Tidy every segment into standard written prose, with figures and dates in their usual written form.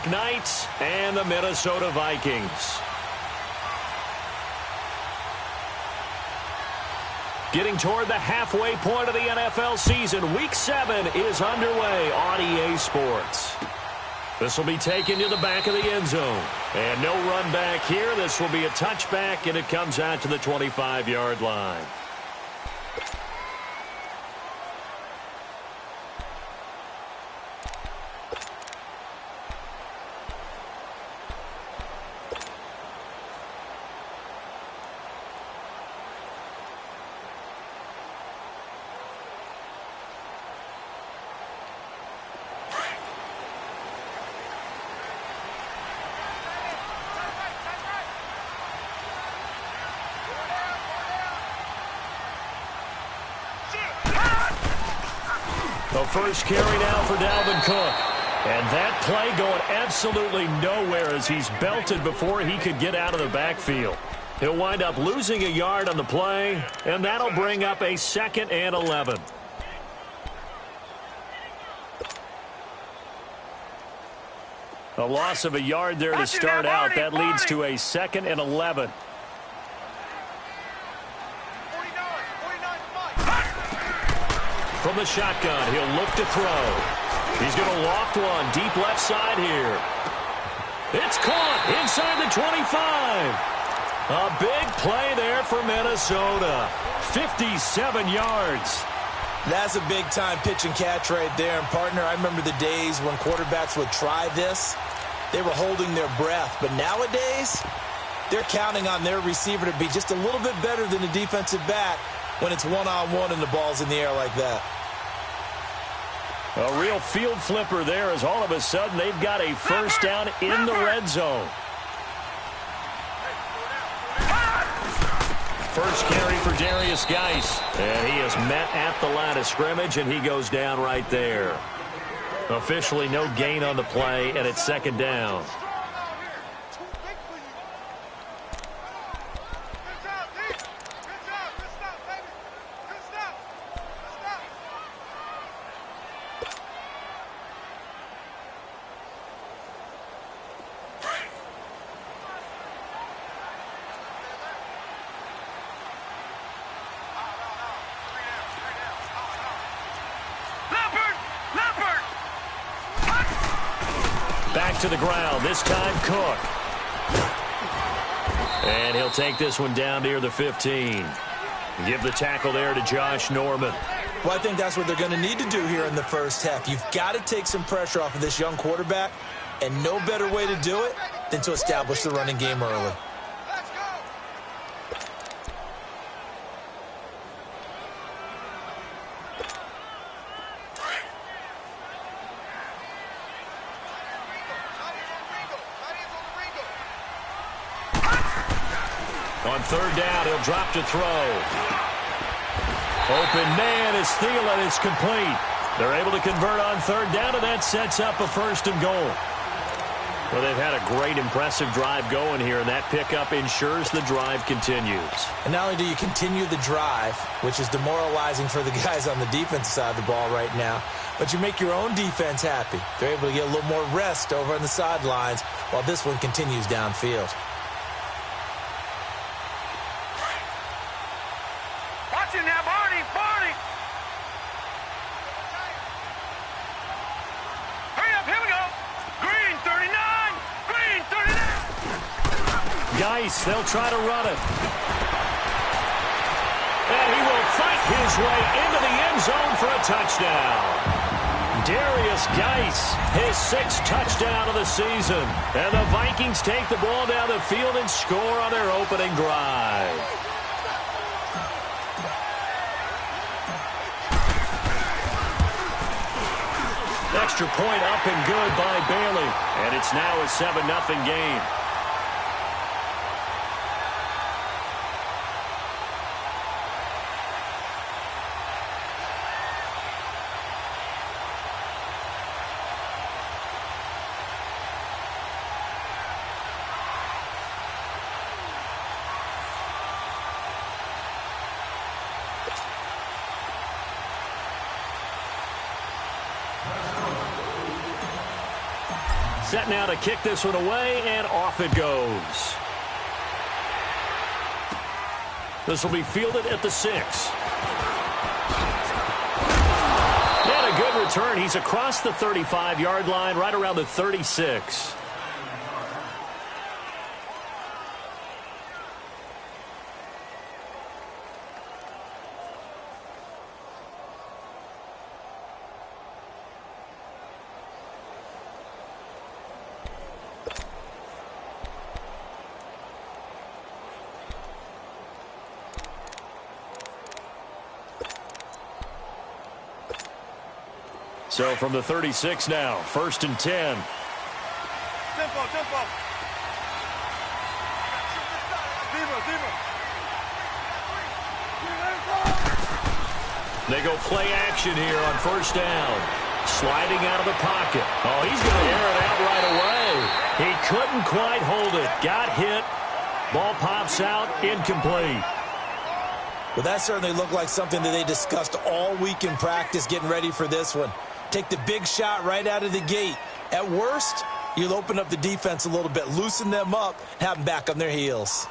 Black Knights and the Minnesota Vikings. Getting toward the halfway point of the NFL season, Week 7 is underway on EA Sports. This will be taken to the back of the end zone. And no run back here. This will be a touchback, and it comes out to the 25-yard line. The first carry now for Dalvin Cook. And that play going absolutely nowhere as he's belted before he could get out of the backfield. He'll wind up losing a yard on the play, and that'll bring up a 2nd and 11. A loss of a yard there to start out. That leads to a 2nd and 11. From the shotgun, he'll look to throw. He's going to loft one deep left side here. It's caught inside the 25. A big play there for Minnesota. 57 yards. That's a big-time pitch and catch right there. And, partner, I remember the days when quarterbacks would try this. They were holding their breath. But nowadays, they're counting on their receiver to be just a little bit better than the defensive back when it's one-on-one and the ball's in the air like that. A real field flipper there as all of a sudden they've got a first down in the red zone. First carry for DaeDaySki's. And he is met at the line of scrimmage, and he goes down right there. Officially no gain on the play, and it's 2nd down. Back to the ground, this time Cook. And he'll take this one down near the 15. Give the tackle there to Josh Norman. Well, I think that's what they're going to need to do here in the first half. You've got to take some pressure off of this young quarterback, and no better way to do it than to establish the running game early. On 3rd down, he'll drop to throw. Open man is Thielen. It's complete. They're able to convert on 3rd down, and that sets up a 1st and goal. Well, they've had a great, impressive drive going here, and that pickup ensures the drive continues. And not only do you continue the drive, which is demoralizing for the guys on the defensive side of the ball right now, but you make your own defense happy. They're able to get a little more rest over on the sidelines while this one continues downfield. They'll try to run it. And he will fight his way into the end zone for a touchdown. DaeDaySki's, his 6th touchdown of the season. And the Vikings take the ball down the field and score on their opening drive. Extra point up and good by Bailey. And it's now a 7-0 game. Set now to kick this one away, and off it goes. This will be fielded at the 6. And a good return. He's across the 35-yard line, right around the 36. So from the 36 now, 1st and 10. Tempo. They go play action here on 1st down. Sliding out of the pocket. Oh, he's going to air it out right away. He couldn't quite hold it. Got hit. Ball pops out. Incomplete. Well, that certainly looked like something that they discussed all week in practice getting ready for this one. Take the big shot right out of the gate. At worst, you'll open up the defense a little bit, loosen them up, have them back on their heels.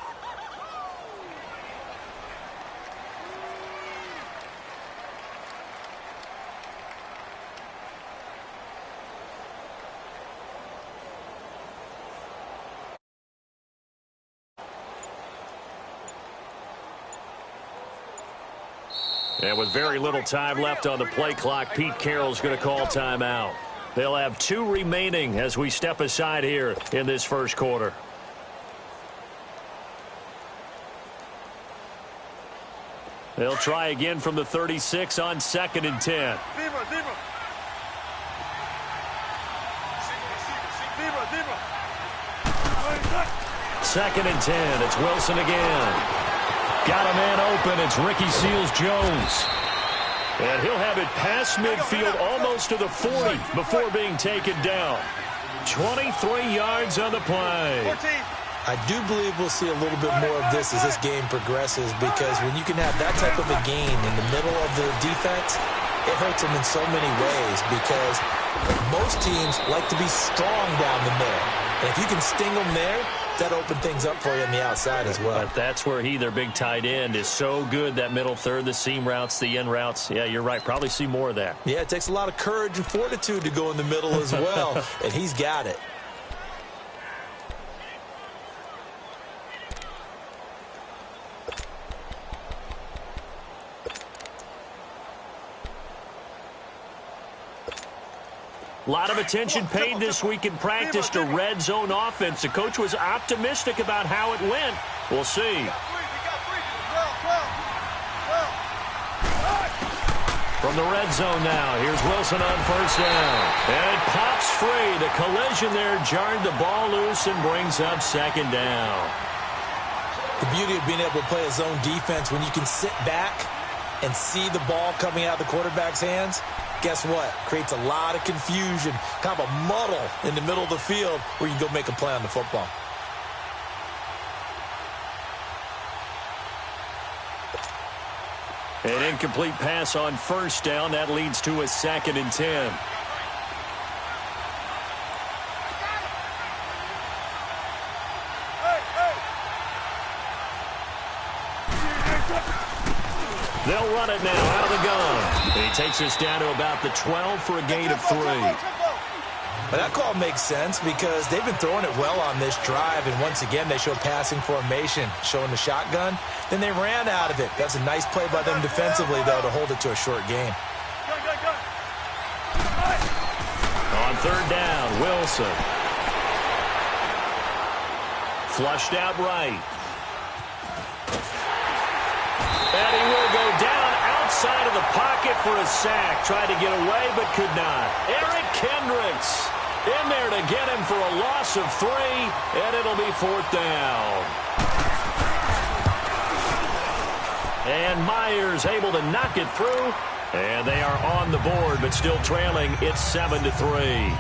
And with very little time left on the play clock, Pete Carroll's going to call timeout. They'll have 2 remaining as we step aside here in this first quarter. They'll try again from the 36 on 2nd and 10. Second and 10. It's Wilson again. Got a man open. It's Ricky Seals-Jones. And he'll have it past midfield almost to the 40 before being taken down. 23 yards on the play. I do believe we'll see a little bit more of this as this game progresses, because when you can have that type of a gain in the middle of the defense, it hurts them in so many ways, because most teams like to be strong down the middle. And if you can sting them there, that opened things up for you on the outside as well. But that's where their big tight end, is so good, that middle third, the seam routes, the in routes. Yeah, you're right. Probably see more of that. Yeah, it takes a lot of courage and fortitude to go in the middle as well, and he's got it. A lot of attention paid this week in practice to red zone offense. The coach was optimistic about how it went. We'll see. From the red zone now, here's Wilson on 1st down. And it pops free. The collision there jarred the ball loose and brings up 2nd down. The beauty of being able to play a zone defense, when you can sit back and see the ball coming out of the quarterback's hands, guess what? Creates a lot of confusion, kind of a muddle in the middle of the field where you can go make a play on the football. An incomplete pass on 1st down. That leads to a 2nd and 10. They'll run it now out of the gun. He takes us down to about the 12 for a gain of 3. But that call makes sense, because they've been throwing it well on this drive, and once again they show passing formation, showing the shotgun. Then they ran out of it. That's a nice play by them defensively, though, to hold it to a short gain. On 3rd down, Wilson. Flushed out right. And he will go down outside of the pocket for a sack. Tried to get away, but could not. Eric Kendricks in there to get him for a loss of 3, and it'll be 4th down. And Myers able to knock it through, and they are on the board, but still trailing. It's 7-3.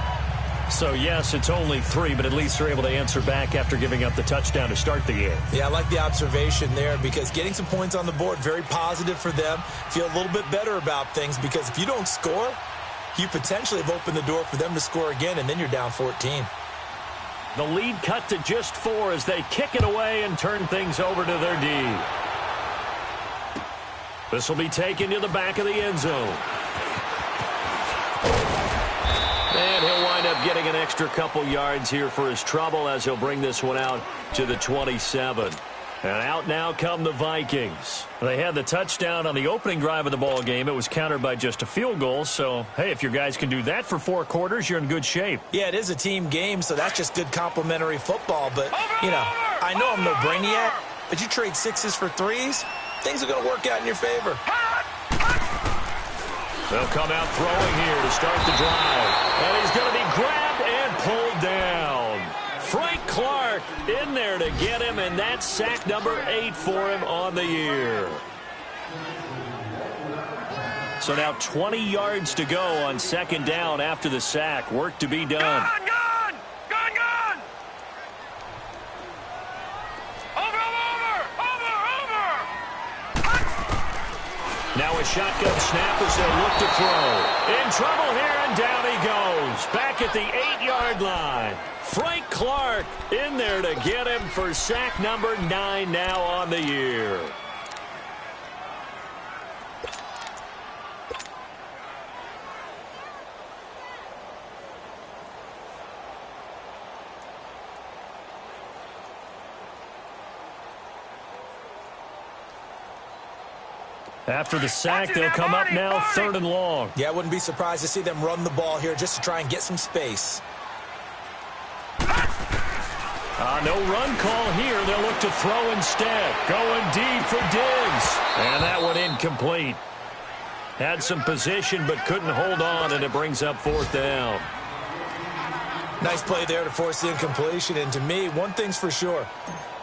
So, yes, it's only 3, but at least they're able to answer back after giving up the touchdown to start the game. Yeah, I like the observation there, because getting some points on the board, very positive for them. Feel a little bit better about things, because if you don't score, you potentially have opened the door for them to score again, and then you're down 14. The lead cut to just 4 as they kick it away and turn things over to their D. This will be taken to the back of the end zone. And he'll wind up getting an extra couple yards here for his trouble as he'll bring this one out to the 27. And out now come the Vikings. They had the touchdown on the opening drive of the ball game. It was countered by just a field goal. So, hey, if your guys can do that for 4 quarters, you're in good shape. Yeah, it is a team game, so that's just good complimentary football. But, you know, I know I'm no brainiac, but you trade 6s for 3s, things are going to work out in your favor. They'll come out throwing here to start the drive. And he's going to be grabbed and pulled down. Frank Clark in there to get him, and that's sack number 8 for him on the year. So now 20 yards to go on second down after the sack. Work to be done. Gun! Over! Now a shotgun snap as they look to throw. In trouble here, and down he goes. Back at the 8-yard line. Frank Clark in there to get him for sack number 9 now on the year. After the sack, they'll come up now 3rd and long. Yeah, I wouldn't be surprised to see them run the ball here just to try and get some space. No run call here. They'll look to throw instead. Going deep for Diggs. And that one incomplete. Had some position but couldn't hold on, and it brings up 4th down. Nice play there to force the incompletion. And to me, one thing's for sure.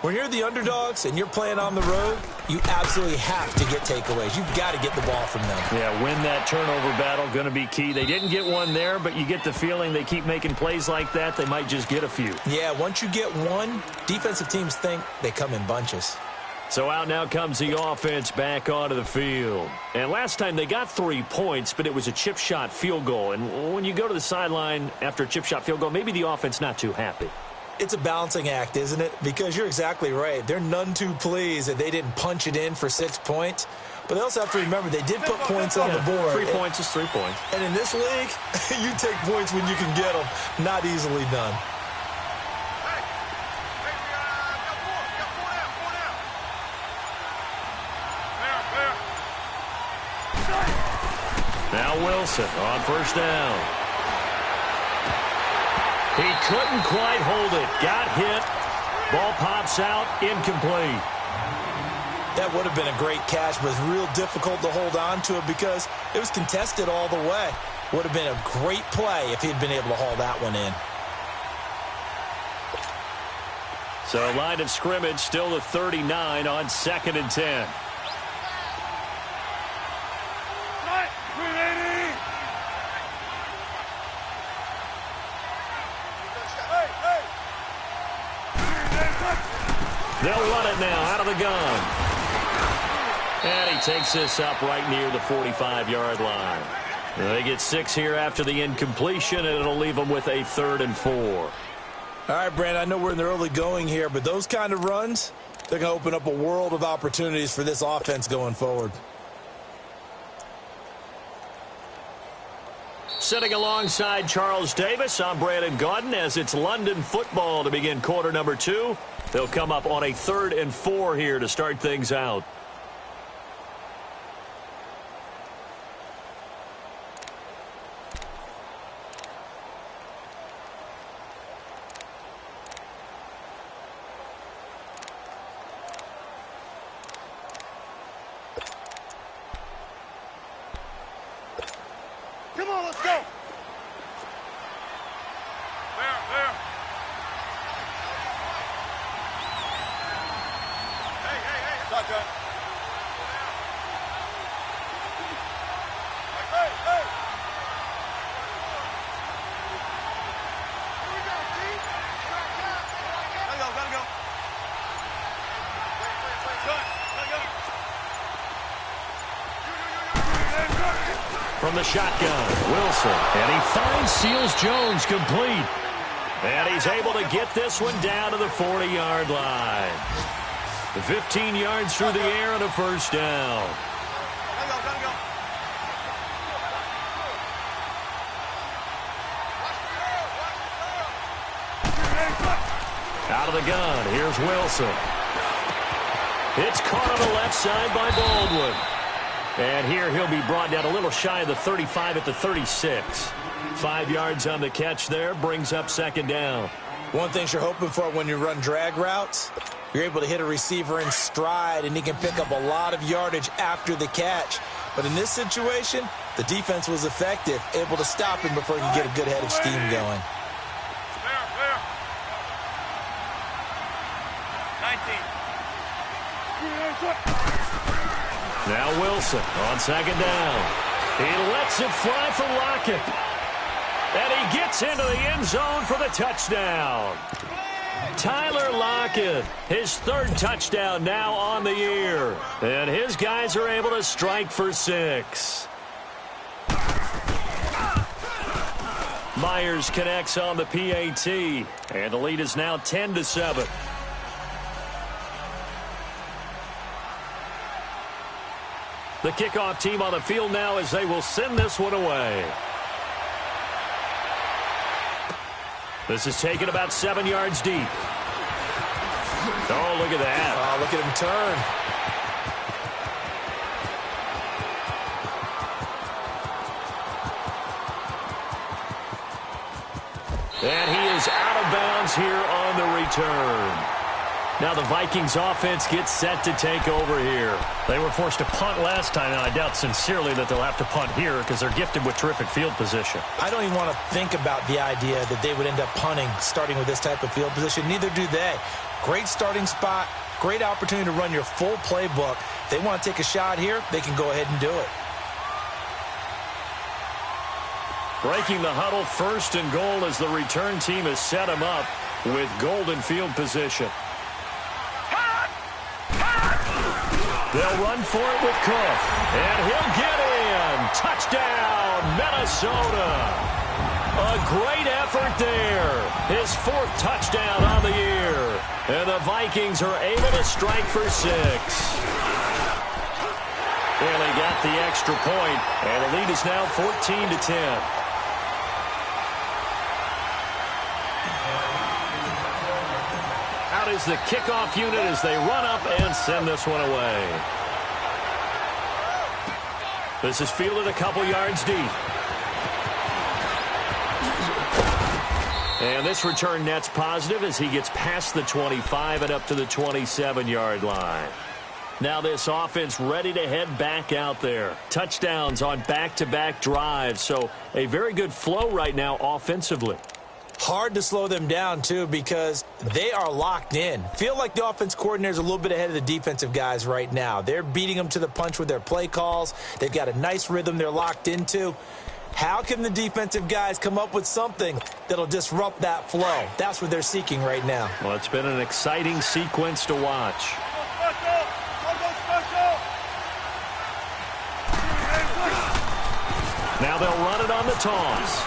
When you're the underdogs and you're playing on the road, you absolutely have to get takeaways. You've got to get the ball from them. Yeah, win that turnover battle, going to be key. They didn't get one there, but you get the feeling they keep making plays like that, they might just get a few. Yeah, once you get one, defensive teams think they come in bunches. So out now comes the offense back onto the field. And last time they got 3 points, but it was a chip shot field goal. And when you go to the sideline after a chip shot field goal, maybe the offense not too happy. It's a balancing act, isn't it? Because you're exactly right. They're none too pleased that they didn't punch it in for 6 points. But they also have to remember they did put points on the board. 3 points is 3 points. And in this league, you take points when you can get them. Not easily done. Now Wilson on 1st down. He couldn't quite hold it. Got hit. Ball pops out. Incomplete. That would have been a great catch, but it's real difficult to hold on to it because it was contested all the way. Would have been a great play if he'd been able to haul that one in. So line of scrimmage still the 39 on 2nd and 10. They'll run it now out of the gun. And he takes this up right near the 45-yard line. They get 6 here after the incompletion, and it'll leave them with a 3rd and 4. All right, Brandon, I know we're in the early going here, but those kind of runs, they're going to open up a world of opportunities for this offense going forward. Sitting alongside Charles Davis, I'm Brandon Gaudin as it's London football to begin quarter number 2. They'll come up on a 3rd and 4 here to start things out. Come on, let's go. There. Hey. Shotgun. Hey. Here we go, team. Gotta go. Wait. Let go. From the shotgun, Wilson. And he finds Seals Jones complete. And he's able to get this one down to the 40-yard line. 15 yards through the air and a first down. Gotta go. Out of the gun, here's Wilson. It's caught on the left side by Baldwin. And here he'll be brought down a little shy of the 35 at the 36. 5 yards on the catch there, brings up second down. One thing you're hoping for when you run drag routes, you're able to hit a receiver in stride, and he can pick up a lot of yardage after the catch. But in this situation, the defense was effective, able to stop him before he could get a good head of steam going. Clear. 19. Now Wilson on second down. He lets it fly for Lockett. And he gets into the end zone for the touchdown. Tyler Lockett, his third touchdown now on the year. And his guys are able to strike for 6. Myers connects on the PAT. And the lead is now 10-7. The kickoff team on the field now as they will send this one away. This is taken about 7 yards deep. Oh, look at that. Oh, look at him turn. And he is out of bounds here on the return. Now the Vikings offense gets set to take over here. They were forced to punt last time, and I doubt sincerely that they'll have to punt here because they're gifted with terrific field position. I don't even want to think about the idea that they would end up punting starting with this type of field position. Neither do they. Great starting spot, great opportunity to run your full playbook. If they want to take a shot here, they can go ahead and do it. Breaking the huddle, first and goal as the return team has set him up with golden field position. They'll run for it with Cook. And he'll get in. Touchdown, Minnesota. A great effort there. His 4th touchdown on the year. And the Vikings are able to strike for 6. Barely got the extra point. And the lead is now 14-10. Out is the kickoff unit as they run up and send this one away. This is fielded a couple yards deep. And this return net's positive as he gets past the 25 and up to the 27-yard line. Now this offense ready to head back out there. Touchdowns on back-to-back drives, so a very good flow right now offensively. Hard to slow them down, too, because they are locked in. Feel like the offense coordinator is a little bit ahead of the defensive guys right now. They're beating them to the punch with their play calls. They've got a nice rhythm they're locked into. How can the defensive guys come up with something that'll disrupt that flow? That's what they're seeking right now. Well, it's been an exciting sequence to watch. Now they'll run it on the toss.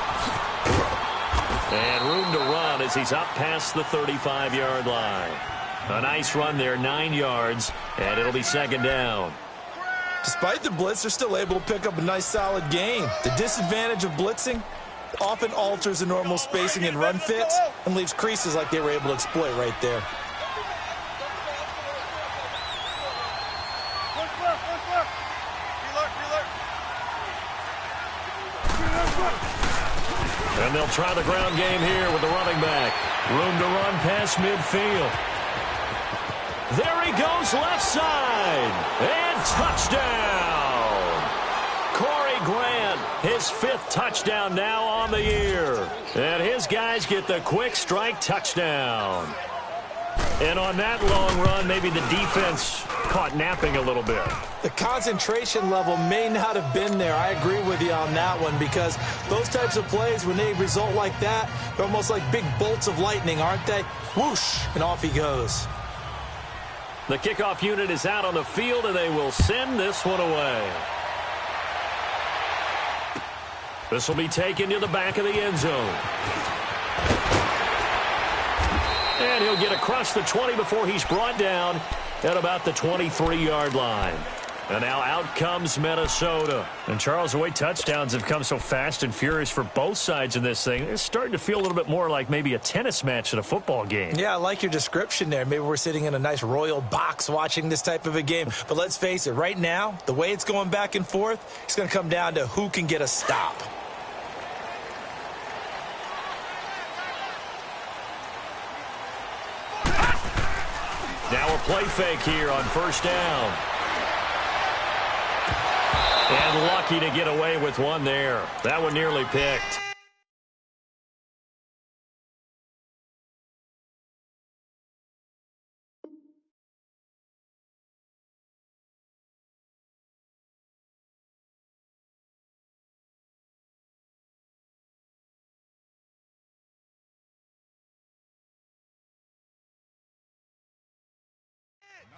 And room to run as he's up past the 35-yard line. A nice run there, 9 yards, and it'll be second down. Despite the blitz, they're still able to pick up a nice, solid gain. The disadvantage of blitzing often alters the normal spacing and run fits and leaves creases like they were able to exploit right there. And they'll try the ground game here with the running back. Room to run past midfield. There he goes left side. And touchdown. Corey Grant, his 5th touchdown now on the year. And his guys get the quick strike touchdown. And on that long run, maybe the defense caught napping a little bit. The concentration level may not have been there. I agree with you on that one because those types of plays, when they result like that, they're almost like big bolts of lightning, aren't they? Whoosh, and off he goes. The kickoff unit is out on the field, and they will send this one away. This will be taken to the back of the end zone. And he'll get across the 20 before he's brought down at about the 23-yard line. And now out comes Minnesota. And, Charles, the way touchdowns have come so fast and furious for both sides in this thing, it's starting to feel a little bit more like maybe a tennis match at a football game. Yeah, I like your description there. Maybe we're sitting in a nice royal box watching this type of a game. But let's face it, right now, the way it's going back and forth, it's going to come down to who can get a stop. Now a play fake here on first down. And lucky to get away with one there. That one nearly picked.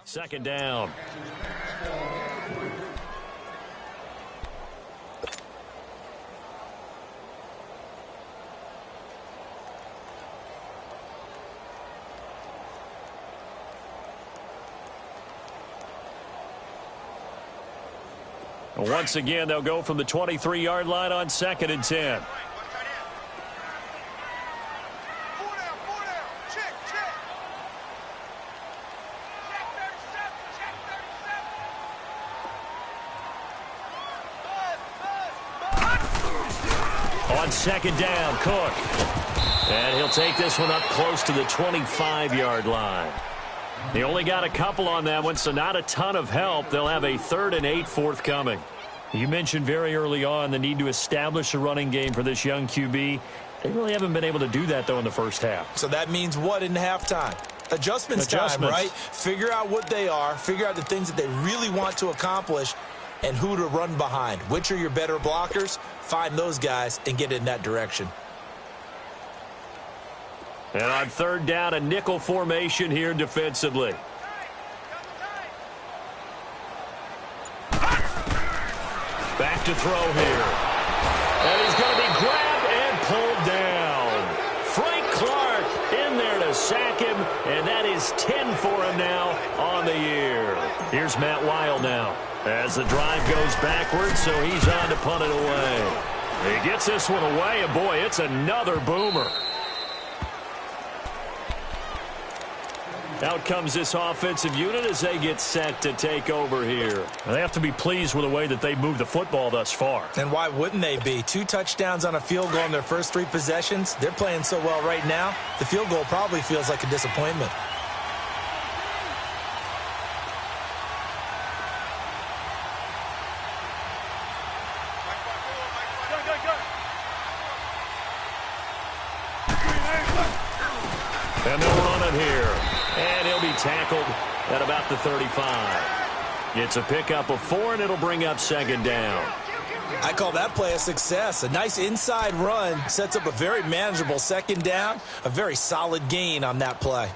Second down. Once again, they'll go from the 23-yard line on 2nd and 10. On 2nd down, Cook. And he'll take this one up close to the 25-yard line. They only got a couple on that one, so not a ton of help. They'll have a 3rd and 8 forthcoming. You mentioned very early on the need to establish a running game for this young QB. They really haven't been able to do that, though, in the first half. So that means what in halftime? Adjustments time, right? Figure out what they are, figure out the things that they really want to accomplish, and who to run behind. Which are your better blockers? Find those guys and get in that direction. And on 3rd down, a nickel formation here defensively. Back to throw here. And he's going to be grabbed and pulled down. Frank Clark in there to sack him, and that is 10 for him now on the year. Here's Matt Wild now as the drive goes backwards, so he's on to punt it away. He gets this one away, and boy, it's another boomer. Out comes this offensive unit as they get set to take over here. They have to be pleased with the way that they moved the football thus far. And why wouldn't they be? 2 touchdowns on a field goal in their first 3 possessions. They're playing so well right now, the field goal probably feels like a disappointment. And they'll run it here. And he'll be tackled at about the 35. It's a pickup of 4, and it'll bring up 2nd down. I call that play a success. A nice inside run sets up a very manageable 2nd down. A very solid gain on that play.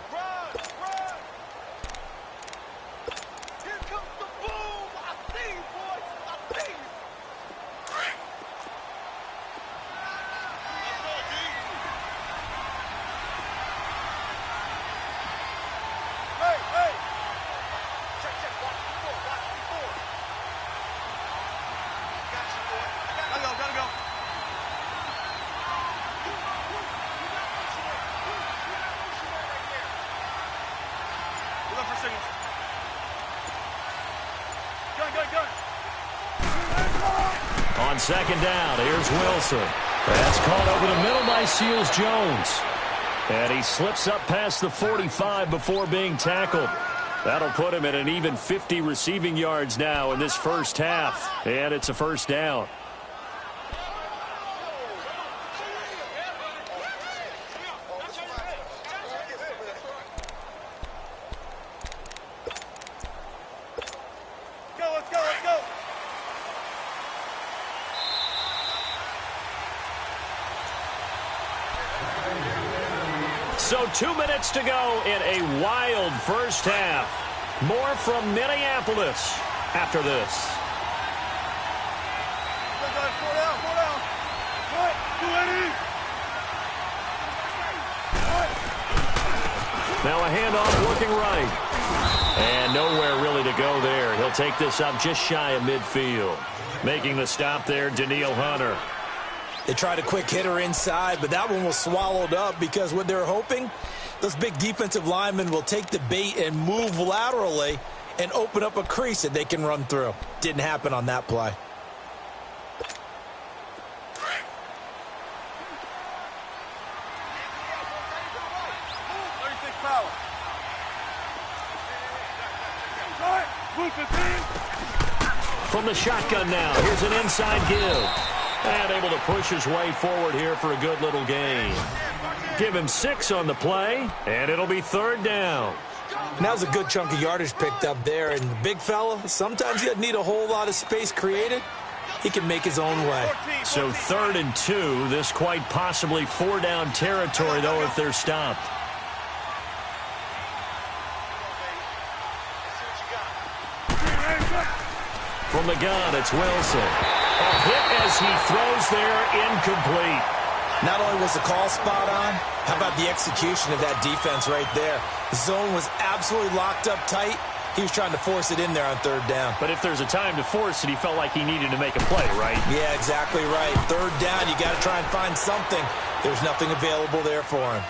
On 2nd down, here's Wilson. That's caught over the middle by Seals-Jones. And he slips up past the 45 before being tackled. That'll put him at an even 50 receiving yards now in this first half. And it's a first down. So 2 minutes to go in a wild first half. More from Minneapolis after this. Now a handoff working right. And nowhere really to go there. He'll take this up just shy of midfield. Making the stop there, Danielle Hunter. They tried a quick hitter inside, but that one was swallowed up because what they're hoping, those big defensive linemen will take the bait and move laterally and open up a crease that they can run through. Didn't happen on that play. From the shotgun now, here's an inside give. And able to push his way forward here for a good little gain. Give him 6 on the play, and it'll be 3rd down. That was a good chunk of yardage picked up there. And the big fella, sometimes he doesn't need a whole lot of space created. He can make his own way. So 3rd and 2, this quite possibly 4-down territory, though, if they're stopped. From the gun, it's Wilson. A hit as he throws there, incomplete. Not only was the call spot on, how about the execution of that defense right there? The zone was absolutely locked up tight. He was trying to force it in there on 3rd down. But if there's a time to force it, he felt like he needed to make a play, right? Yeah, exactly right. 3rd down, you got to try and find something. There's nothing available there for him.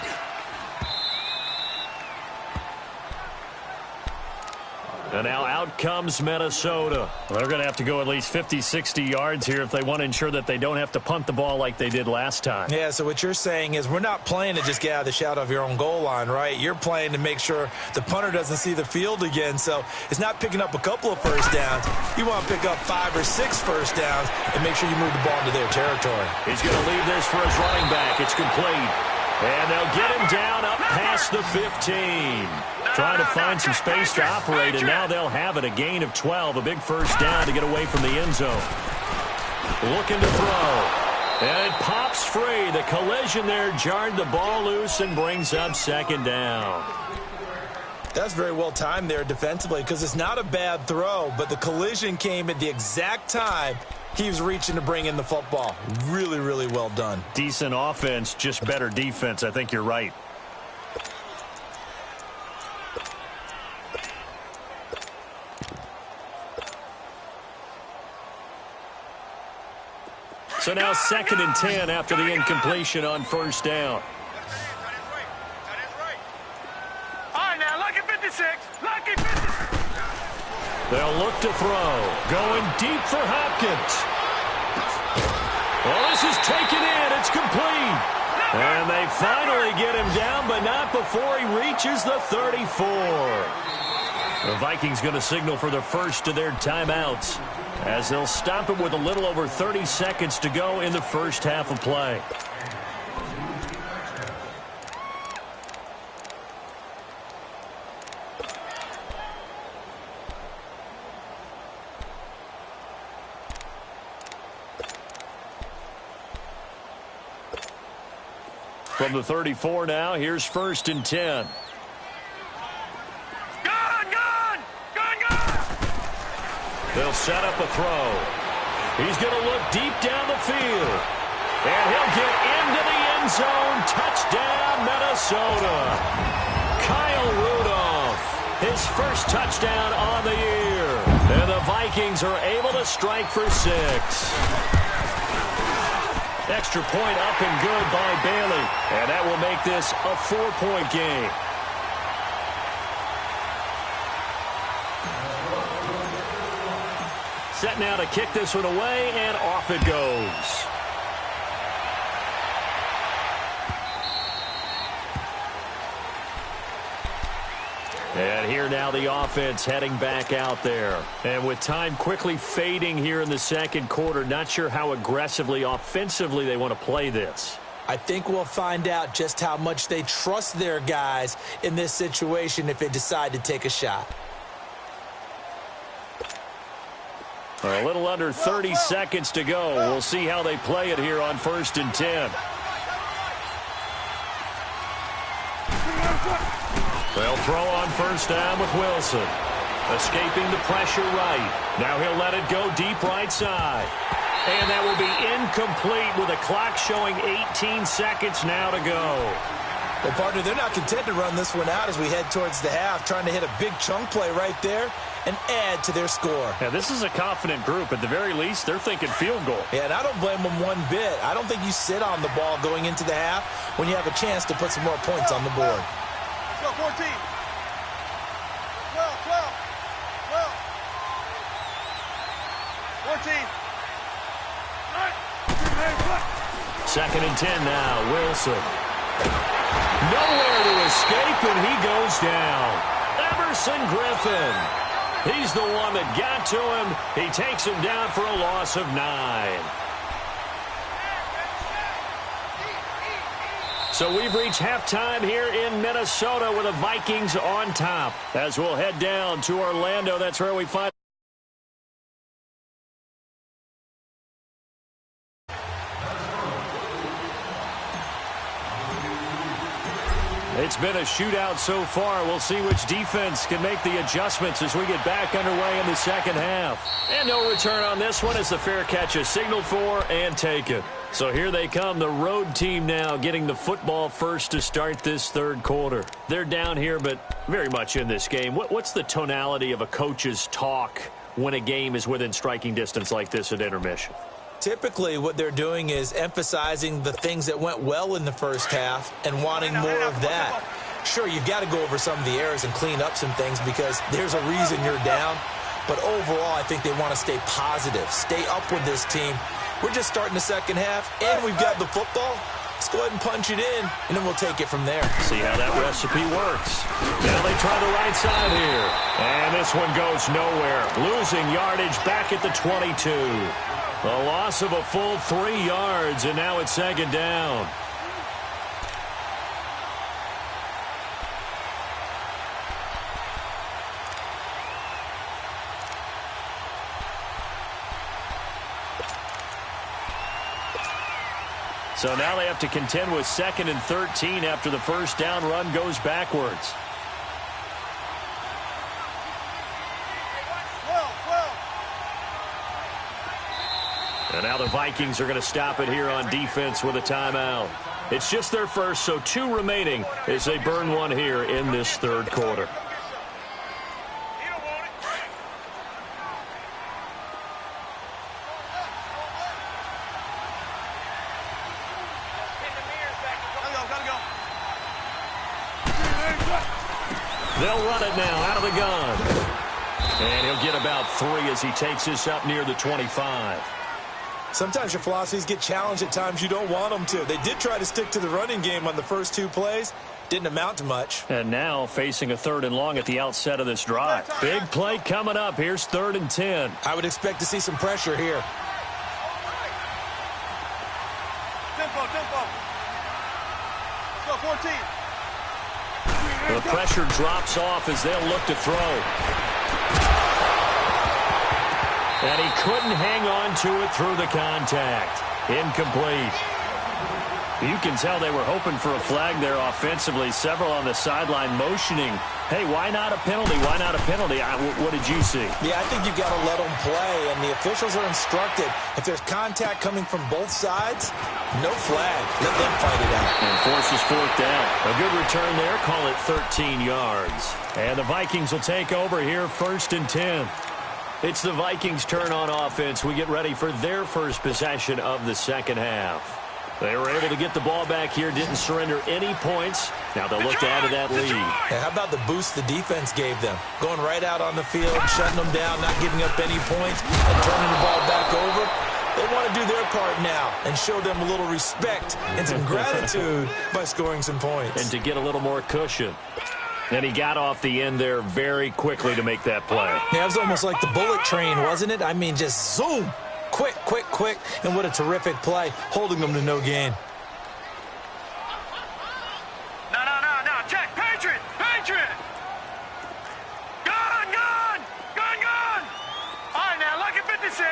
And now out comes Minnesota. They're going to have to go at least 50, 60 yards here if they want to ensure that they don't have to punt the ball like they did last time. Yeah, so what you're saying is we're not playing to just get out of the shadow of your own goal line, right? You're playing to make sure the punter doesn't see the field again. So it's not picking up a couple of first downs. You want to pick up 5 or 6 first downs and make sure you move the ball into their territory. He's going to leave this for his running back. It's complete. And they'll get him down up past the 15. Trying to find some space to operate, and now they'll have it. A gain of 12, a big first down to get away from the end zone. Looking to throw. And it pops free. The collision there jarred the ball loose and brings up 2nd down. That's very well timed there defensively because it's not a bad throw, but the collision came at the exact time he was reaching to bring in the football. Really, really well done. Decent offense, just better defense. I think you're right. So now 2nd and 10 after the incompletion on 1st down. All right, now, lucky 56. Lucky 56. They'll look to throw. Going deep for Hopkins. Well, this is taken in. It's complete. And they finally get him down, but not before he reaches the 34. The Vikings going to signal for the first of their timeouts as they'll stop it with a little over 30 seconds to go in the first half of play. From the 34 now, here's 1st and 10. They'll set up a throw. He's going to look deep down the field. And he'll get into the end zone. Touchdown, Minnesota. Kyle Rudolph, his first touchdown on the year. And the Vikings are able to strike for 6. Extra point up and good by Bailey. And that will make this a 4-point game. Set now to kick this one away, and off it goes. And here now the offense heading back out there. And with time quickly fading here in the 2nd quarter, not sure how aggressively, offensively they want to play this. I think we'll find out just how much they trust their guys in this situation if they decide to take a shot. A little under 30 seconds to go. We'll see how they play it here on 1st and 10. They'll throw on 1st down with Wilson. Escaping the pressure right. Now he'll let it go deep right side. And that will be incomplete with the clock showing 18 seconds now to go. Well, partner, they're not content to run this one out as we head towards the half, trying to hit a big chunk play right there and add to their score. Yeah, this is a confident group. At the very least, they're thinking field goal. Yeah, and I don't blame them one bit. I don't think you sit on the ball going into the half when you have a chance to put some more points on the board. Let's go, 14. 12, 12, 12. 14. Second and 10 now, Wilson. Nowhere to escape, and he goes down. Everson Griffin. He's the one that got to him. He takes him down for a loss of 9. So we've reached halftime here in Minnesota with the Vikings on top. As we'll head down to Orlando, that's where we find. It's been a shootout so far. We'll see which defense can make the adjustments as we get back underway in the second half. And no return on this one as the fair catch is signaled for and taken. So here they come, the road team now getting the football first to start this third quarter. They're down here, but very much in this game. What's the tonality of a coach's talk when a game is within striking distance like this at intermission? Typically, what they're doing is emphasizing the things that went well in the first half and wanting more of that. Sure, you've got to go over some of the errors and clean up some things because there's a reason you're down. But overall, I think they want to stay positive, stay up with this team. We're just starting the second half, and we've got the football. Let's go ahead and punch it in, and then we'll take it from there. See how that recipe works. Now they try the right side here. And this one goes nowhere. Losing yardage back at the 22. A loss of a full 3 yards, and now it's second down. So now they have to contend with 2nd and 13 after the first down run goes backwards. And now the Vikings are going to stop it here on defense with a timeout. It's just their first, so 2 remaining as they burn one here in this third quarter. They'll run it now out of the gun. And he'll get about 3 as he takes this up near the 25. Sometimes your philosophies get challenged at times you don't want them to. They did try to stick to the running game on the first 2 plays. Didn't amount to much. And now facing a 3rd and long at the outset of this drive. Big play coming up. Here's 3rd and 10. I would expect to see some pressure here. Tempo. Let's go, 14. The pressure drops off as they'll look to throw. And he couldn't hang on to it through the contact. Incomplete. You can tell they were hoping for a flag there offensively. Several on the sideline motioning. Hey, why not a penalty? Why not a penalty? What did you see? Yeah, I think you've got to let them play, and the officials are instructed. If there's contact coming from both sides, no flag. Let them fight it out. And forces 4th down. A good return there. Call it 13 yards. And the Vikings will take over here 1st and 10. It's the Vikings' turn on offense. We get ready for their first possession of the second half. They were able to get the ball back here, didn't surrender any points. Now they'll look to add to that lead. Hey, how about the boost the defense gave them? Going right out on the field, shutting them down, not giving up any points, and turning the ball back over. They want to do their part now and show them a little respect and some gratitude by scoring some points. And to get a little more cushion. And he got off the end there very quickly to make that play. Yeah, it was almost like the bullet train, wasn't it? I mean, just zoom. Quick. And what a terrific play, holding them to no gain. No. Check. Patriot. Gun. All right, now, look at 56.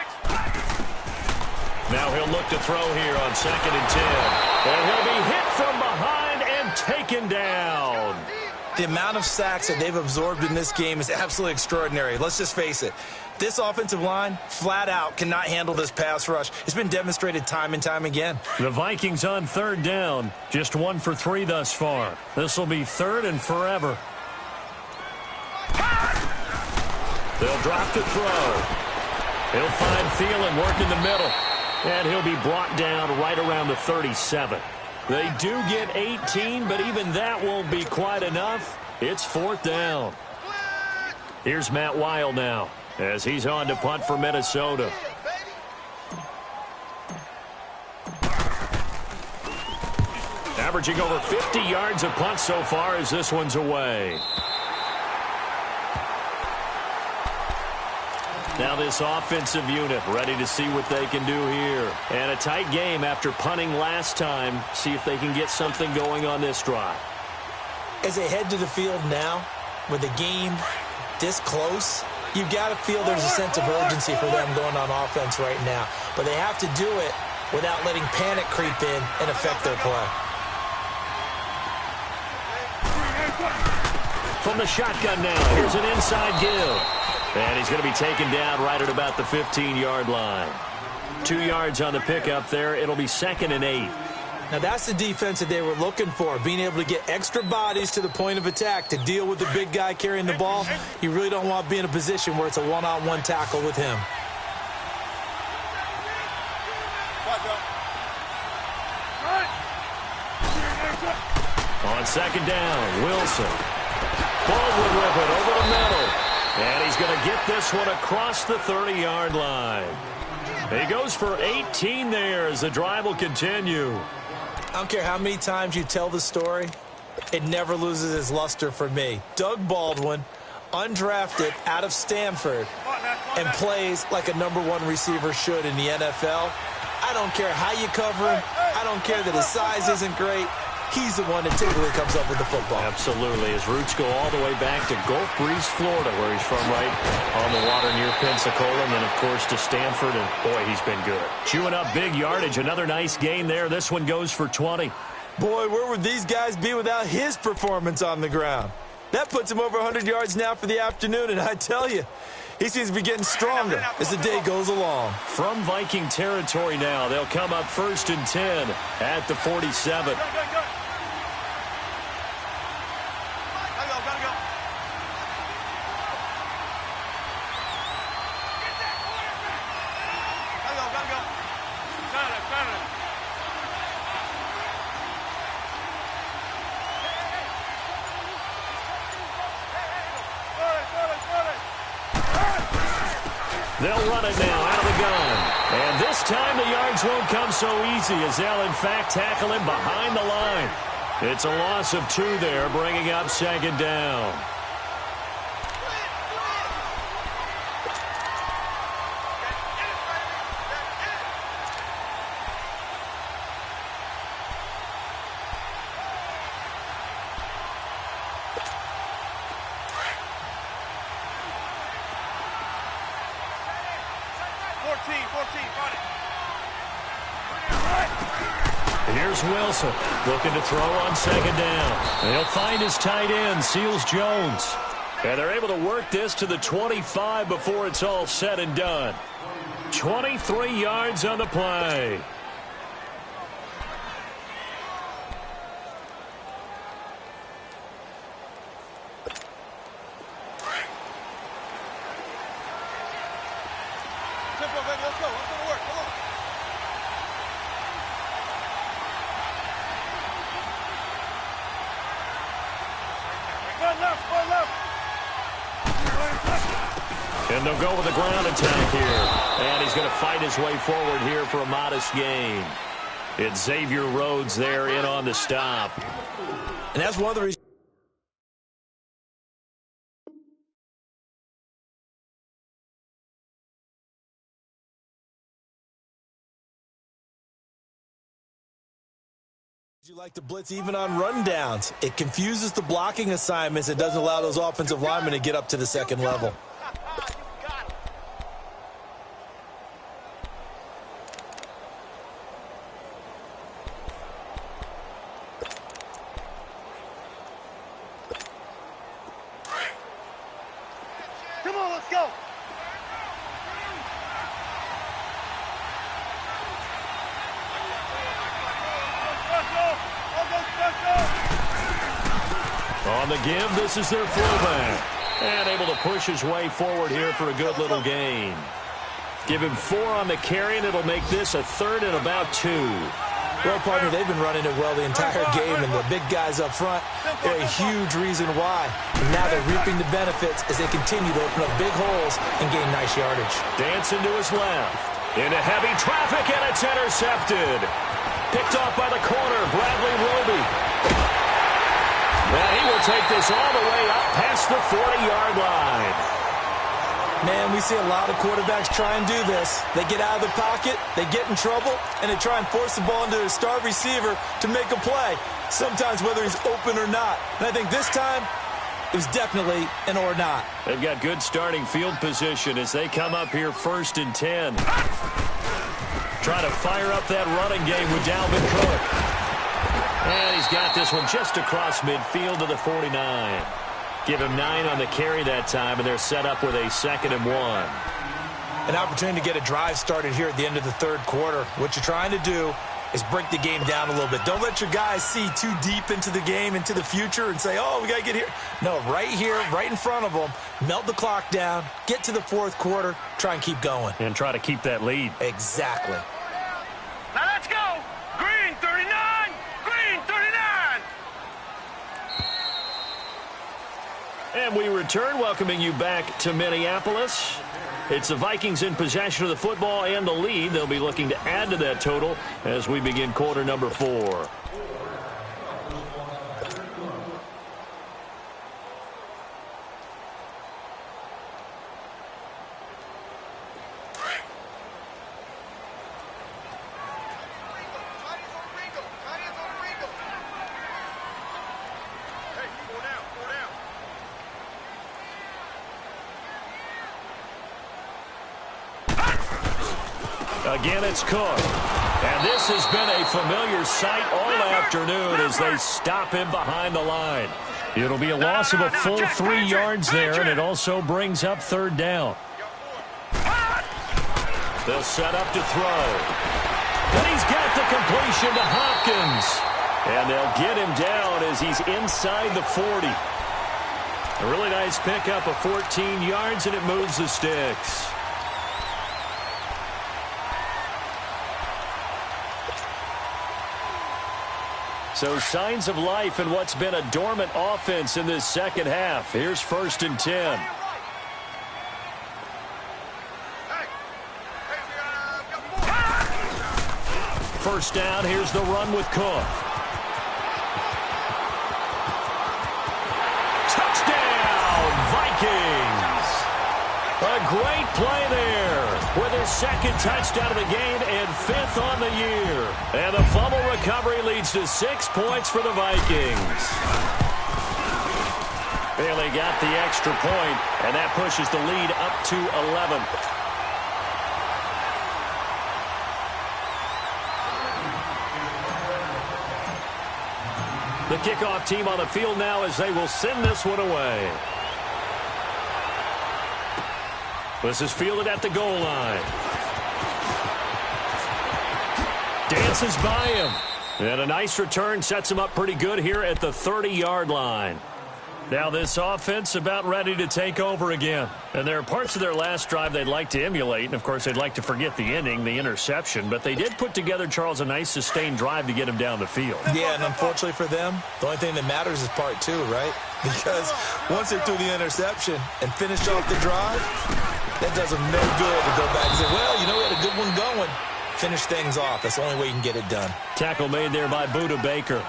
Now he'll look to throw here on 2nd and 10. And he'll be hit from behind and taken down. The amount of sacks that they've absorbed in this game is absolutely extraordinary. Let's just face it. This offensive line, flat out, cannot handle this pass rush. It's been demonstrated time and time again. The Vikings on third down. Just 1 for 3 thus far. This will be third and forever. They'll drop to throw. He'll find Thielen working the middle. And he'll be brought down right around the 37. They do get 18, but even that won't be quite enough. It's fourth down. Here's Matt Weil now as he's on to punt for Minnesota. Averaging over 50 yards a punt so far as this one's away. Now this offensive unit ready to see what they can do here. And a tight game after punting last time. See if they can get something going on this drive. As they head to the field now, with the game this close, you've got to feel there's a sense of urgency for them going on offense right now. But they have to do it without letting panic creep in and affect their play. From the shotgun now, here's an inside give. And he's going to be taken down right at about the 15-yard line. 2 yards on the pickup there. It'll be 2nd and 8. Now that's the defense that they were looking for, being able to get extra bodies to the point of attack to deal with the big guy carrying the ball. You really don't want to be in a position where it's a one-on-one tackle with him. On second down, Wilson. Baldwin with it over the middle. And he's going to get this one across the 30-yard line. He goes for 18 there as the drive will continue. I don't care how many times you tell the story, it never loses its luster for me. Doug Baldwin, undrafted out of Stanford, and plays like a #1 receiver should in the NFL. I don't care how you cover him. I don't care that his size isn't great. He's the one that typically comes up with the football. Absolutely. His roots go all the way back to Gulf Breeze, Florida, where he's from, right on the water near Pensacola, and then, of course, to Stanford, and, boy, he's been good. Chewing up big yardage. Another nice gain there. This one goes for 20. Boy, where would these guys be without his performance on the ground? That puts him over 100 yards now for the afternoon, and I tell you, he seems to be getting stronger as the day goes along. From Viking territory now, they'll come up 1st and 10 at the 47. They'll run it now out of the gun. And this time the yards won't come so easy as they'll, in fact, tackle him behind the line. It's a loss of 2 there, bringing up 2nd down. Here's Wilson looking to throw on 2nd down. And he'll find his tight end, Seals Jones. And they're able to work this to the 25 before it's all said and done. 23 yards on the play. And they'll go with the ground attack here. And he's going to fight his way forward here for a modest gain. It's Xavier Rhodes there in on the stop. And that's one of the reasons you like to blitz even on rundowns. It confuses the blocking assignments. It doesn't allow those offensive linemen to get up to the second level. go. On the give, this is their fullback. And able to push his way forward here for a good little gain. Give him 4 on the carry, and it'll make this a 3rd and about 2. Well, partner, they've been running it well the entire game, and the big guys up front, they're a huge reason why. And now they're reaping the benefits as they continue to open up big holes and gain nice yardage. Dancing to his left. Into heavy traffic, and it's intercepted. Picked off by the corner, Bradley Roby. Now he will take this all the way up past the 40-yard line. Man, we see a lot of quarterbacks try and do this. They get out of the pocket, they get in trouble, and they try and force the ball into their star receiver to make a play, sometimes whether he's open or not. And I think this time, it was definitely an or not. They've got good starting field position as they come up here 1st and 10. Trying to fire up that running game with Dalvin Cook. And he's got this one just across midfield to the 49. Give him 9 on the carry that time, and they're set up with a 2nd and 1. An opportunity to get a drive started here at the end of the 3rd quarter. What you're trying to do is break the game down a little bit. Don't let your guys see too deep into the game, into the future, and say, oh, we got to get here. No, right here, right in front of them, melt the clock down, get to the 4th quarter, try and keep going. And try to keep that lead. Exactly. Now let's go. Green 39. Green 39. And we return, welcoming you back to Minneapolis. It's the Vikings in possession of the football and the lead. They'll be looking to add to that total as we begin quarter number 4. Again, it's Cook. And this has been a familiar sight all afternoon as they stop him behind the line. It'll be a loss of a full 3 yards there, and it also brings up 3rd down. They'll set up to throw. And he's got the completion to Hopkins. And they'll get him down as he's inside the 40. A really nice pickup of 14 yards, and it moves the sticks. So signs of life in what's been a dormant offense in this 2nd half. Here's 1st and 10. First down, here's the run with Cook. Touchdown, Vikings! A great play there with his 2nd touchdown of the game and 5th on the year. And the fumble recovery leads to 6 points for the Vikings. Bailey got the extra point, and that pushes the lead up to 11. The kickoff team on the field now as they will send this one away. This is fielded at the goal line. Dances by him. And a nice return sets him up pretty good here at the 30-yard line. Now this offense about ready to take over again. And there are parts of their last drive they'd like to emulate. And, of course, they'd like to forget the ending, the interception. But they did put together, Charles, a nice sustained drive to get him down the field. Yeah, and unfortunately for them, the only thing that matters is part 2, right? Because once they threw the interception and finished off the drive, that does them no good to go back and say, well, you know, we had a good one going. Finish things off. That's the only way you can get it done. Tackle made there by Budda Baker.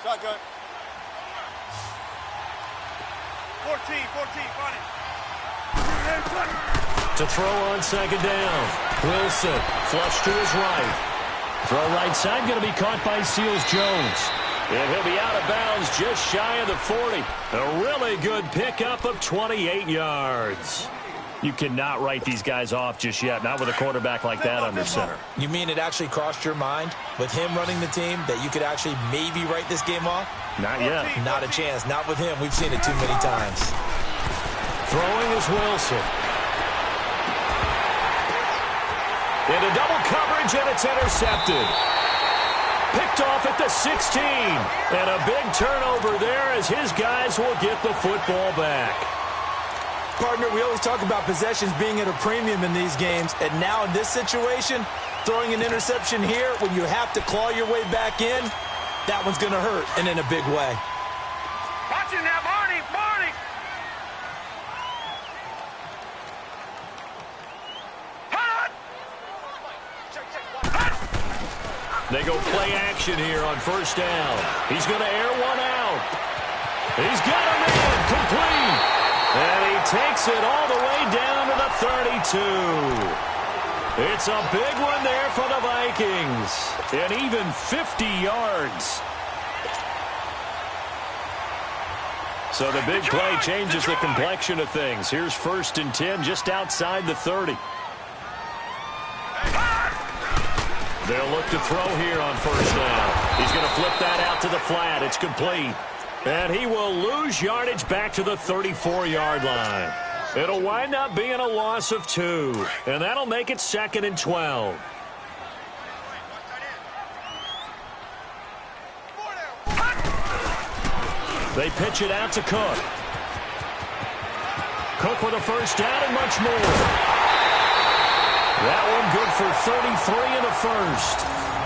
Shotgun. 14, run it. To throw on 2nd down. Wilson, flush to his right. Throw right side going to be caught by Seals-Jones. And he'll be out of bounds just shy of the 40. A really good pickup of 28 yards. You cannot write these guys off just yet, not with a quarterback like that under center. You mean it actually crossed your mind with him running the team that you could actually maybe write this game off? Not yet. Not a chance. Not with him. We've seen it too many times. Throwing is Wilson. Into double coverage, and it's intercepted. Picked off at the 16. And a big turnover there as his guys will get the football back. Partner, we always talk about possessions being at a premium in these games, and now in this situation, throwing an interception here when you have to claw your way back in, that one's going to hurt, and in a big way. Watch it now, Barney, Barney. They go play action here on first down. He's going to air one out. He's got him in, complete. And he takes it all the way down to the 32. It's a big one there for the Vikings. And even 50 yards. So the big play changes the complexion of things. Here's 1st and 10 just outside the 30. They'll look to throw here on first down. He's going to flip that out to the flat. It's complete. And he will lose yardage back to the 34-yard line. It'll wind up being a loss of 2. And that'll make it 2nd and 12. They pitch it out to Cook. Cook with a first down and much more. That one good for 33 in the first.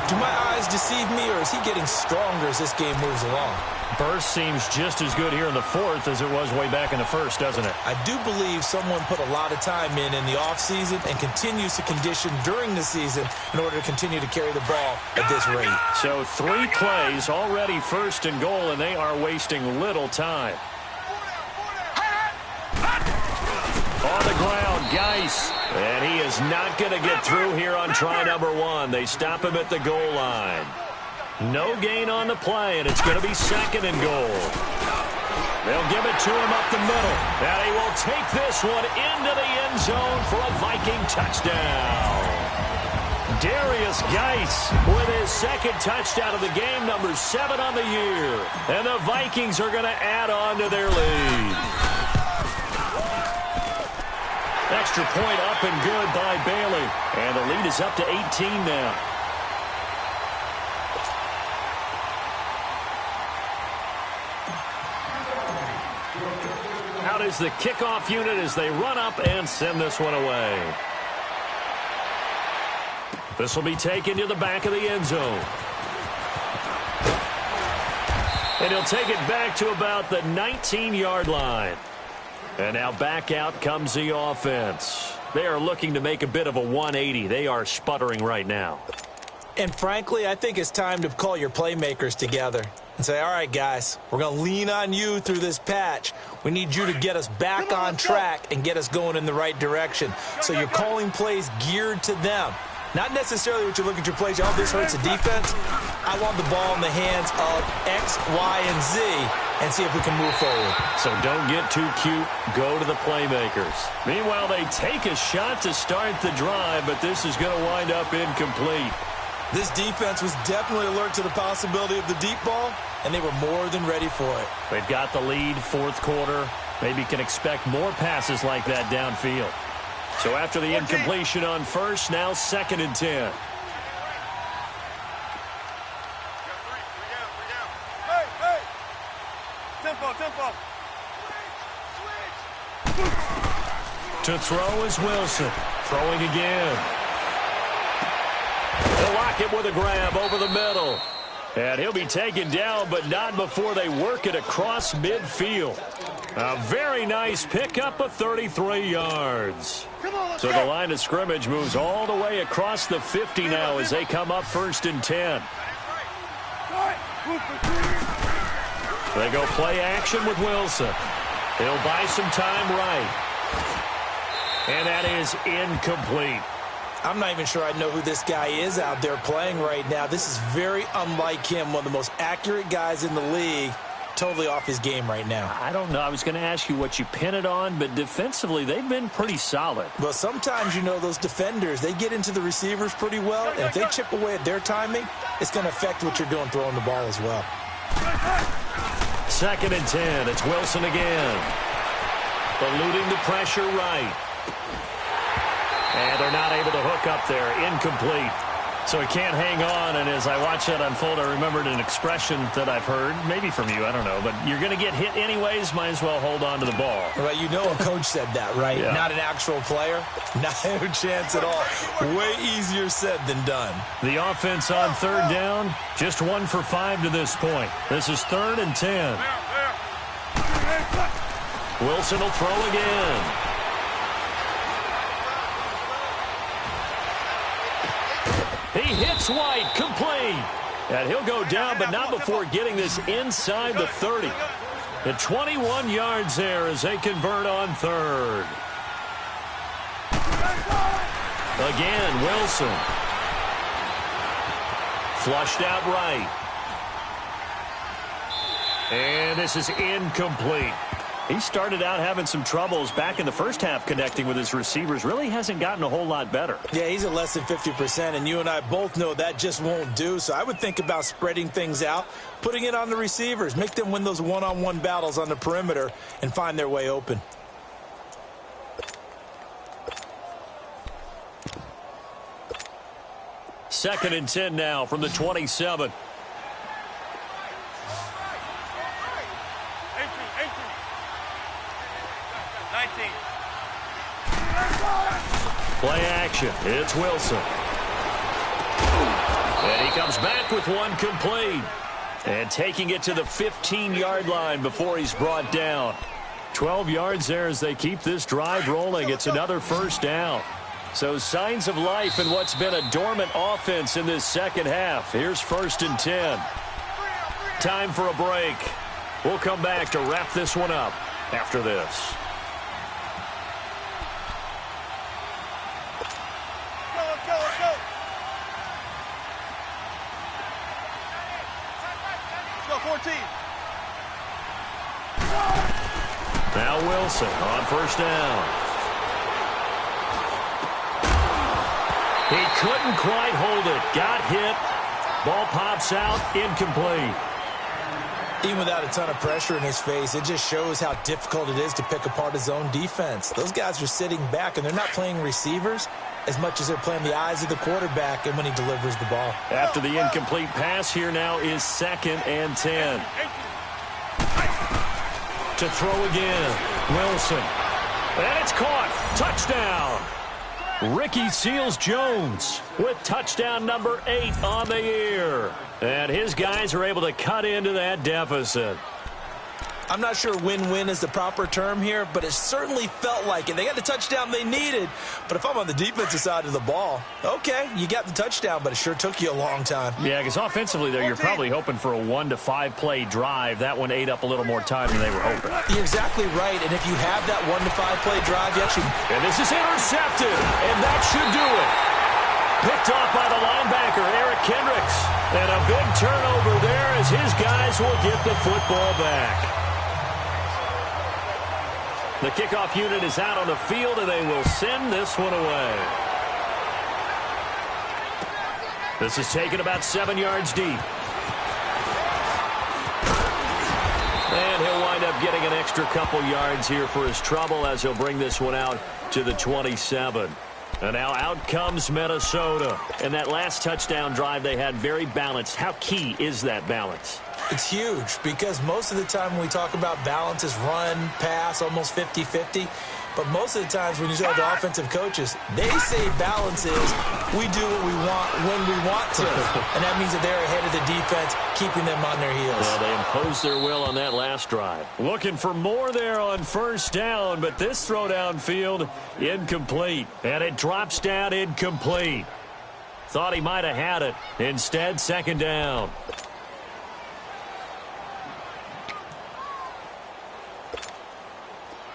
Do my eyes deceive me, or is he getting stronger as this game moves along? Burst seems just as good here in the 4th as it was way back in the 1st, doesn't it? I do believe someone put a lot of time in the offseason and continues to condition during the season in order to continue to carry the ball at this rate. So 3 plays already 1st and goal, and they are wasting little time. On the ground, Geis. And he is not going to get through here on try number 1. They stop him at the goal line. No gain on the play, and it's going to be 2nd and goal. They'll give it to him up the middle. And he will take this one into the end zone for a Viking touchdown. Darius Geis with his 2nd touchdown of the game, number 7 on the year. And the Vikings are going to add on to their lead. Extra point up and good by Bailey. And the lead is up to 18 now. Out is the kickoff unit as they run up and send this one away. This will be taken to the back of the end zone. And he'll take it back to about the 19-yard line. And now back out comes the offense. They are looking to make a bit of a 180. They are sputtering right now. And frankly, I think it's time to call your playmakers together and say, all right, guys, we're going to lean on you through this patch. We need you to get us back on track and get us going in the right direction. So you're calling plays geared to them. Not necessarily what you look at your plays, oh, this hurts the defense. I want the ball in the hands of X, Y, and Z and see if we can move forward. So don't get too cute. Go to the playmakers. Meanwhile, they take a shot to start the drive, but this is going to wind up incomplete. This defense was definitely alert to the possibility of the deep ball, and they were more than ready for it. They've got the lead, 4th quarter. Maybe can expect more passes like that downfield. So after the incompletion on first, now 2nd and 10. Tempo. To throw is Wilson. Throwing again. They'll lock it with a grab over the middle. And he'll be taken down, but not before they work it across midfield. A very nice pickup of 33 yards. So the line of scrimmage moves all the way across the 50 now as they come up 1st and 10. They go play action with Wilson. He'll buy some time right. And that is incomplete. I'm not even sure I know who this guy is out there playing right now. This is very unlike him, one of the most accurate guys in the league. Totally off his game right now. I don't know. I was going to ask you what you pin it on, but defensively, they've been pretty solid. Well, sometimes, you know, those defenders, they get into the receivers pretty well, and if they chip away at their timing, it's going to affect what you're doing throwing the ball as well. 2nd and 10. It's Wilson again. Eluding the pressure right. And they're not able to hook up there. Incomplete. So he can't hang on, and as I watch that unfold, I remembered an expression that I've heard, maybe from you, I don't know, but you're going to get hit anyways, might as well hold on to the ball. Well, you know a coach said that, right? Yeah. Not an actual player. Not a chance at all. Way easier said than done. The offense on 3rd down, just 1 for 5 to this point. This is 3rd and 10. Wilson will throw again. He hits White, complete. And he'll go down, but not before getting this inside the 30. And 21 yards there as they convert on 3rd. Again, Wilson. Flushed out right. And this is incomplete. He started out having some troubles back in the first half connecting with his receivers. Really hasn't gotten a whole lot better. Yeah, he's at less than 50%, and you and I both know that just won't do. So I would think about spreading things out, putting it on the receivers, make them win those one-on-one battles on the perimeter and find their way open. Second and 10 now from the 27. Play action. It's Wilson. And he comes back with one complete. And taking it to the 15-yard line before he's brought down. 12 yards there as they keep this drive rolling. It's another 1st down. So signs of life in what's been a dormant offense in this second half. Here's 1st and 10. Time for a break. We'll come back to wrap this one up after this. Now Wilson on 1st down. He couldn't quite hold it. Got hit. Ball pops out. Incomplete. Even without a ton of pressure in his face, it just shows how difficult it is to pick apart his own defense. Those guys are sitting back, and they're not playing receivers as much as they're playing the eyes of the quarterback and when he delivers the ball. After the incomplete pass, here now is 2nd and 10. To throw again, Wilson. And it's caught. Touchdown. Ricky Seals-Jones with touchdown number 8 on the year. And his guys are able to cut into that deficit. I'm not sure win-win is the proper term here, but it certainly felt like it. They got the touchdown they needed, but if I'm on the defensive side of the ball, okay, you got the touchdown, but it sure took you a long time. Yeah, because offensively there, you're probably hoping for a 1 to 5 play drive. That one ate up a little more time than they were hoping. You're exactly right, and if you have that 1 to 5 play drive, you actually... And this is intercepted, and that should do it. Picked off by the linebacker, Eric Kendricks. And a big turnover there as his guys will get the football back. The kickoff unit is out on the field, and they will send this one away. This is taken about 7 yards deep. And he'll wind up getting an extra couple yards here for his trouble as he'll bring this one out to the 27. And now out comes Minnesota. And that last touchdown drive they had very balanced. How key is that balance? It's huge because most of the time when we talk about balance is run, pass, almost 50-50. But most of the times when you talk to offensive coaches, they say balance is we do what we want when we want to. And that means that they're ahead of the defense, keeping them on their heels. Well, they imposed their will on that last drive. Looking for more there on 1st down, but this throw downfield incomplete. And it drops down incomplete. Thought he might have had it. Instead, 2nd down.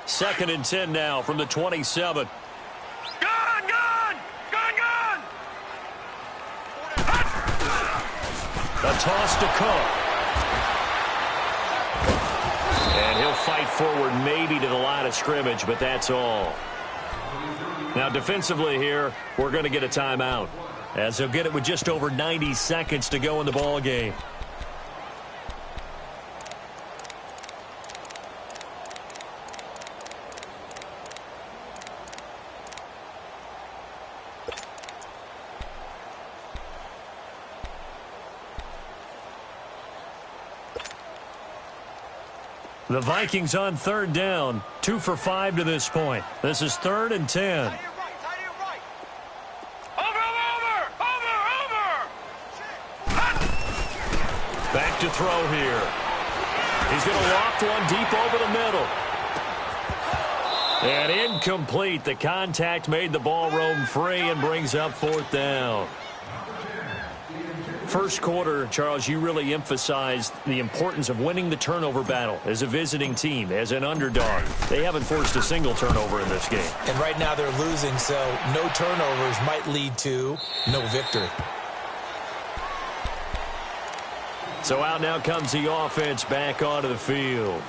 Second and 10 now from the 27. Gun! Gun! Gun! Gun! A toss to Cook. And he'll fight forward maybe to the line of scrimmage, but that's all. Now, defensively here, we're going to get a timeout, as they'll get it with just over 90 seconds to go in the ball game. The Vikings on third down, 2 for 5 to this point. This is 3rd and 10. Back to throw here. He's going to loft one deep over the middle. And incomplete. The contact made the ball roam free and brings up 4th down. First quarter, Charles, you really emphasized the importance of winning the turnover battle as a visiting team, as an underdog. They haven't forced a single turnover in this game. And right now they're losing, so no turnovers might lead to no victory. So out now comes the offense back onto the field.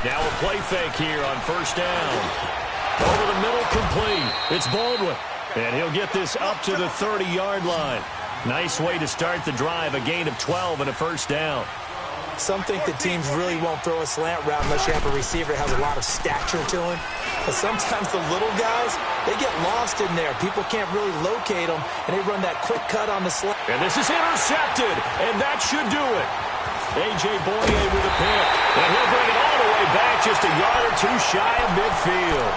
Now a play fake here on first down. Over the middle, complete. It's Baldwin. And he'll get this up to the 30-yard line. Nice way to start the drive, a gain of 12 and a first down. Some think that teams really won't throw a slant route unless you have a receiver that has a lot of stature to him. But sometimes the little guys, they get lost in there. People can't really locate them, and they run that quick cut on the slant. And this is intercepted, and that should do it. A.J. Boye with a pick, and he'll bring it all the way back just a yard or two shy of midfield.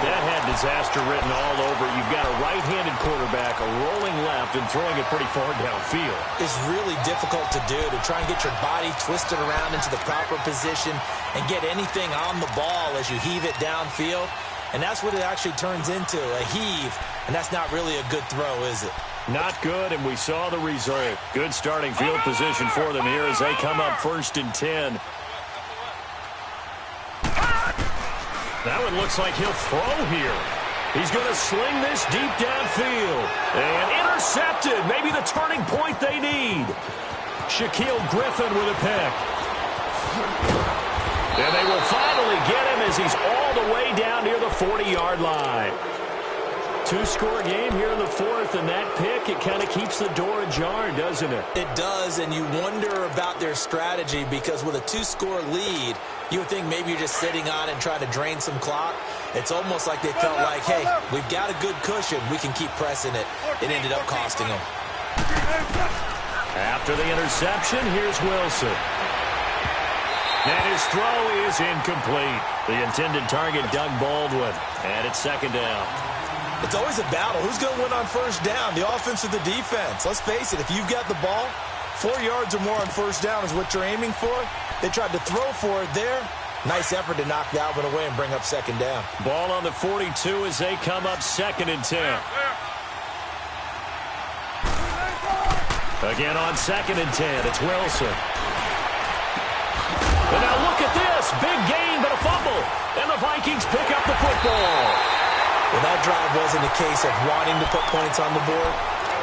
That had disaster written all over it. You've got a right-handed quarterback, a rolling left, and throwing it pretty far downfield. It's really difficult to do, to try and get your body twisted around into the proper position and get anything on the ball as you heave it downfield. And that's what it actually turns into, a heave. And that's not really a good throw, is it? Not good, and we saw the result. Good starting field position for them here as they come up 1st and 10. That one looks like he'll throw here. He's going to sling this deep downfield. And intercepted. Maybe the turning point they need. Shaquille Griffin with a pick. And they will finally get him as he's all the way down near the 40-yard line. 2-score game here in the 4th, and that pick, it kind of keeps the door ajar, doesn't it? It does, and you wonder about their strategy because with a 2-score lead, you would think maybe you're just sitting on it and trying to drain some clock. It's almost like they felt like, hey, we've got a good cushion. We can keep pressing it. It ended up costing them. After the interception, here's Wilson. And his throw is incomplete. The intended target, Doug Baldwin. And it's 2nd down. It's always a battle. Who's going to win on first down, the offense or the defense? Let's face it, if you've got the ball, 4 yards or more on first down is what you're aiming for. They tried to throw for it there. Nice effort to knock that one away and bring up 2nd down. Ball on the 42 as they come up 2nd and 10. Again on 2nd and 10, it's Wilson. And now look at this. Big gain, but a fumble. And the Vikings pick up the football. Well, that drive wasn't a case of wanting to put points on the board.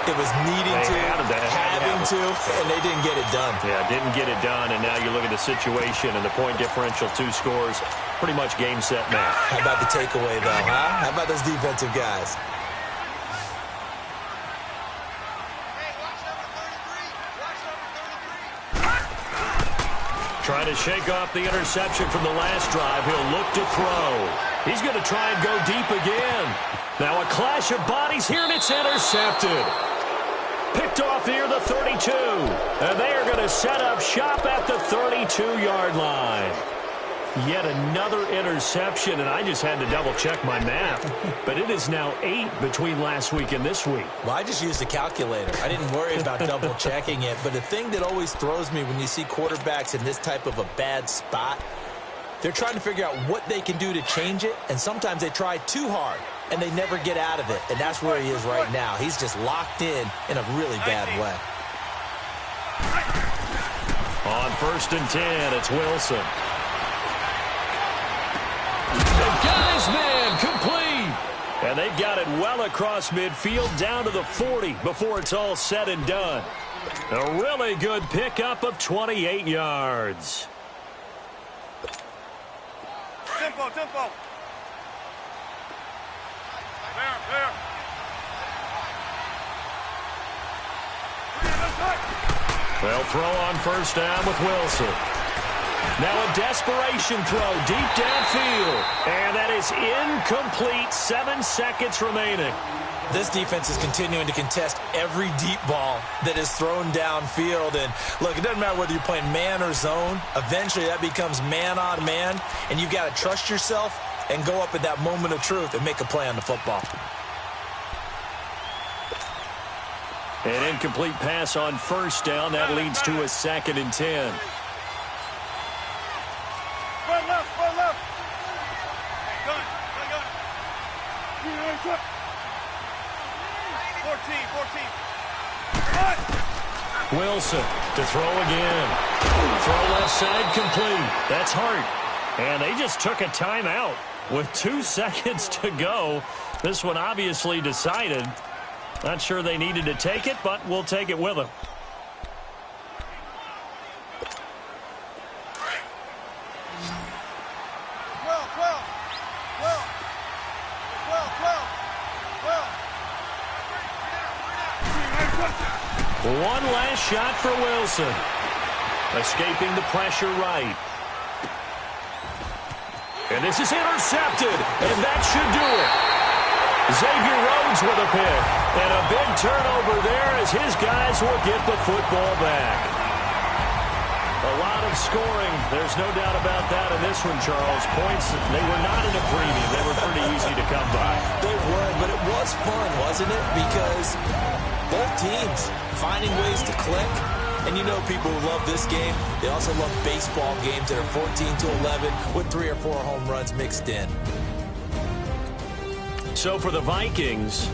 It was needing to, having to, and they didn't get it done. Yeah, didn't get it done, and now you look at the situation and the point differential, 2 scores, pretty much game, set, match. How about the takeaway, though, huh? How about those defensive guys? Trying to shake off the interception from the last drive. He'll look to throw. He's going to try and go deep again. Now a clash of bodies here, and it's intercepted. Picked off near the 32. And they are going to set up shop at the 32-yard line. Yet another interception, and I just had to double-check my math. But it is now 8 between last week and this week. Well, I just used a calculator. I didn't worry about double-checking it. But the thing that always throws me when you see quarterbacks in this type of a bad spot, They're trying to figure out what they can do to change it, and sometimes they try too hard, and they never get out of it. And that's where he is right now. He's just locked in a really bad way. On 1st and 10, it's Wilson. They've got his man complete. And they've got it well across midfield down to the 40 before it's all said and done. A really good pickup of 28 yards. Tempo. There. They'll throw on 1st down with Wilson. Now a desperation throw deep downfield. And that is incomplete. 7 seconds remaining. This defense is continuing to contest every deep ball that is thrown downfield. And, look, it doesn't matter whether you're playing man or zone. Eventually that becomes man on man. And you've got to trust yourself and go up at that moment of truth and make a play on the football. An incomplete pass on 1st down. That leads to a 2nd and 10. Spread left. 14. Wilson to throw again. Throw left side complete. That's Hart. And they just took a timeout with 2 seconds to go. This one obviously decided. Not sure they needed to take it, but we'll take it with them. One last shot for Wilson. Escaping the pressure right. And this is intercepted, and that should do it. Xavier Rhodes with a pick. And a big turnover there as his guys will get the football back. A lot of scoring. There's no doubt about that in this one, Charles. Points, they were not in a premium. They were pretty easy to come by. They were, but it was fun, wasn't it? Because both teams finding ways to click. And you know people who love this game, they also love baseball games that are 14-11 with 3 or 4 home runs mixed in. So for the Vikings,